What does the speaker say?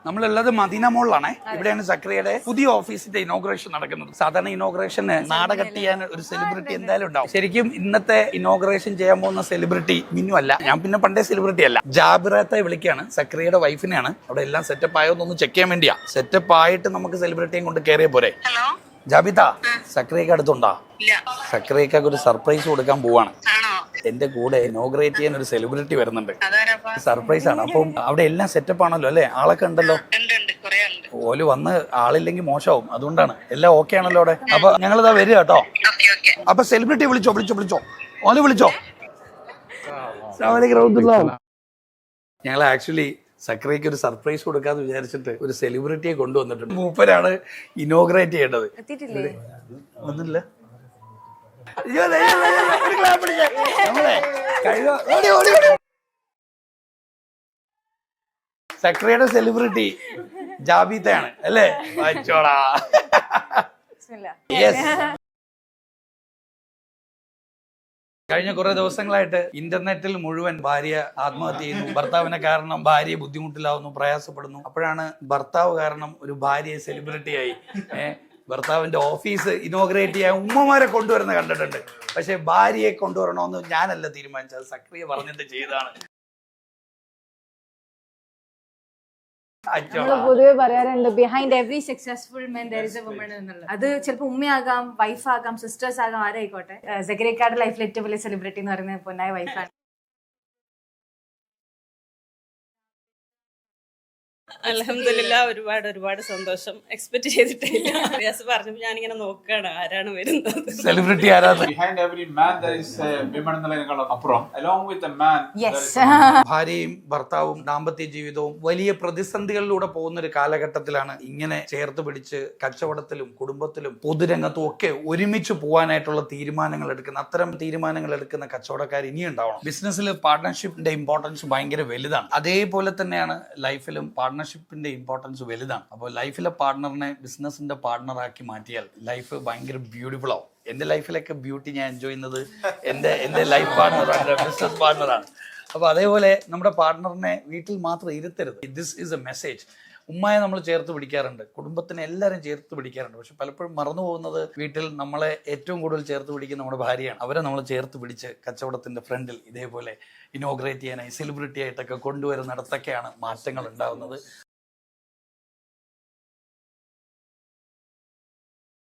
നമ്മളുള്ളത് മദീന മോളിലാണ്. ഇവിടെയാണ് സക്രിയയുടെ പുതിയ ഓഫീസിന്റെ ഇനോഗ്രേഷൻ നടക്കുന്നത്. സാധാരണ ഇനോഗ്രേഷന് നാടകട്ട് ചെയ്യാൻ ഒരു സെലിബ്രിറ്റി എന്തായാലും ഉണ്ടാവും. ശരിക്കും ഇന്നത്തെ ഇനോഗ്രേഷൻ ചെയ്യാൻ പോകുന്ന സെലിബ്രിറ്റി മിന്നു അല്ല. ഞാൻ പിന്നെ പണ്ടേ സെലിബ്രിറ്റി അല്ല. ജാബിറത്തെ വിളിക്കാണ്, സക്രിയയുടെ വൈഫിനെയാണ്. അവിടെ എല്ലാം സെറ്റപ്പ് ആയോന്നൊന്ന് ചെക്ക് ചെയ്യാൻ വേണ്ടിയാ. സെറ്റപ്പ് ആയിട്ട് നമുക്ക് സെലിബ്രിറ്റിയും കൊണ്ട് കയറിയ പോരെ. ജാബിത, സക്രിയക്ക് അടുത്തുണ്ടോ? സക്രിയക്ക് ഒരു സർപ്രൈസ് കൊടുക്കാൻ പോവാണ്. എന്റെ കൂടെ ഇനോഗ്രേറ്റ് ചെയ്യാൻ ഒരു സെലിബ്രിറ്റി വരുന്നുണ്ട്. സർപ്രൈസ് ആണ്. അപ്പം അവിടെ എല്ലാം സെറ്റപ്പ് ആണല്ലോ അല്ലെ? ആളൊക്കെ ഉണ്ടല്ലോ. ഓല് വന്ന് ആളില്ലെങ്കിൽ മോശമാവും, അതുകൊണ്ടാണ്. എല്ലാം ഓക്കെ ആണല്ലോ അവിടെ. അപ്പൊ ഞങ്ങളിതാ വരിക കേട്ടോ. അപ്പൊ സെലിബ്രിറ്റി വിളിച്ചോ ഓല് വിളിച്ചോ. ഞങ്ങൾ ആക്ച്വലി സക്രിയക്ക് ഒരു സർപ്രൈസ് കൊടുക്കാന്ന് വിചാരിച്ചിട്ട് ഒരു സെലിബ്രിറ്റിയെ കൊണ്ടുവന്നിട്ടുണ്ട്. മൂപ്പരാണ് ഇനോഗ്രേറ്റ് ചെയ്യേണ്ടത്. ഒന്നുമില്ല. സക്രിയയുടെ സെലിബ്രിറ്റി ജാബിതയാണ് അല്ലേ? വായിച്ചോടാ. കഴിഞ്ഞ കുറെ ദിവസങ്ങളായിട്ട് ഇന്റർനെറ്റിൽ മുഴുവൻ ഭാര്യ ആത്മഹത്യ ചെയ്യുന്നു, ഭർത്താവിനെ കാരണം ഭാര്യ ബുദ്ധിമുട്ടിലാവുന്നു, പ്രയാസപ്പെടുന്നു. അപ്പോഴാണ് ഭർത്താവ് കാരണം ഒരു ഭാര്യയെ സെലിബ്രിറ്റിയായി ഭർത്താവിന്റെ ഓഫീസ് ഇനോഗ്രേറ്റ് ചെയ്യാൻ ഉമ്മമാരെ കൊണ്ടുവരുന്ന കണ്ടിട്ടുണ്ട്. പക്ഷെ ഭാര്യയെ കൊണ്ടുവരണമെന്ന് ഞാനല്ല തീരുമാനിച്ചത്, സക്രിയ പറഞ്ഞിട്ട് ചെയ്തതാണ്. പൊതുവെ പറയാറുണ്ട് behind every successful men there is A woman എന്നുള്ളത്. അത് ചിലപ്പോൾ ഉമ്മയാകാം, വൈഫാകാം, സിസ്റ്റേഴ്സ് ആകാം, ആരായിക്കോട്ടെ. സക്രിയക്കാരുടെ ലൈഫിൽ ഏറ്റവും വലിയ സെലിബ്രിറ്റി എന്ന് പറയുന്നത് പൊന്നായ വൈഫാണ്. അൽഹംദുലില്ലാ, ഒരുപാട് സന്തോഷം. എക്സ്പെക്ട് ചെയ്തിട്ടില്ല. റിയാസ് പറഞ്ഞപ്പോൾ ഞാനിങ്ങനെ നോക്കുകയാണ് ആരാണ് വരുന്നത്. സെലിബ്രിറ്റി ആരാണ്? ഭാര്യയും ഭർത്താവും ദാമ്പത്യ ജീവിതവും വലിയ പ്രതിസന്ധികളിലൂടെ പോകുന്ന ഒരു കാലഘട്ടത്തിലാണ് ഇങ്ങനെ ചേർത്ത് പിടിച്ച് കച്ചവടത്തിലും കുടുംബത്തിലും പൊതുരംഗത്തും ഒക്കെ ഒരുമിച്ച് പോകാനായിട്ടുള്ള തീരുമാനങ്ങൾ എടുക്കുന്ന, അത്തരം തീരുമാനങ്ങൾ എടുക്കുന്ന കച്ചവടക്കാർ ഇനിയും ഉണ്ടാവണം. ബിസിനസ്സിൽ പാർട്ട്ണർഷിപ്പിന്റെ ഇമ്പോർട്ടൻസ് ഭയങ്കര വലുതാണ്. അതേപോലെ തന്നെയാണ് ലൈഫിലും പാർട്ട്ണർഷിപ്പിന്റെ ഇമ്പോർട്ടൻസ് വലുതാണ്. അപ്പോൾ ലൈഫിലെ പാർട്ട്ണറിനെ ബിസിനസിന്റെ പാർട്ട്ണറാക്കി മാറ്റിയാൽ ലൈഫ് ഭയങ്കര ബ്യൂട്ടിഫുൾ ആവും. എന്റെ ലൈഫിലൊക്കെ ബ്യൂട്ടി ഞാൻ എൻജോയ് ചെയ്യുന്നത് എന്റെ ലൈഫ് പാർട്ട്ണറാണ്, ബിസിനസ് പാർട്ട്ണറാണ്. അപ്പൊ അതേപോലെ നമ്മുടെ പാർട്ട്ണറിനെ വീട്ടിൽ മാത്രം ഇരുത്തരുത്. This is a message. ഉമ്മയെ നമ്മൾ ചേർത്ത് പിടിക്കാറുണ്ട്, കുടുംബത്തിനെ എല്ലാവരും ചേർത്ത് പിടിക്കാറുണ്ട്. പക്ഷെ പലപ്പോഴും മറന്നു പോകുന്നത് വീട്ടിൽ നമ്മളെ ഏറ്റവും കൂടുതൽ ചേർത്ത് പിടിക്കുന്ന നമ്മുടെ ഭാര്യയാണ്. അവരെ നമ്മൾ ചേർത്ത് പിടിച്ച് കച്ചവടത്തിന്റെ ഫ്രണ്ടിൽ ഇതേപോലെ ഇനോഗ്രേറ്റ് ചെയ്യാനായി സെലിബ്രിറ്റി ആയിട്ടൊക്കെ കൊണ്ടുവരുന്നിടത്തൊക്കെയാണ് മാറ്റങ്ങൾ ഉണ്ടാവുന്നത്.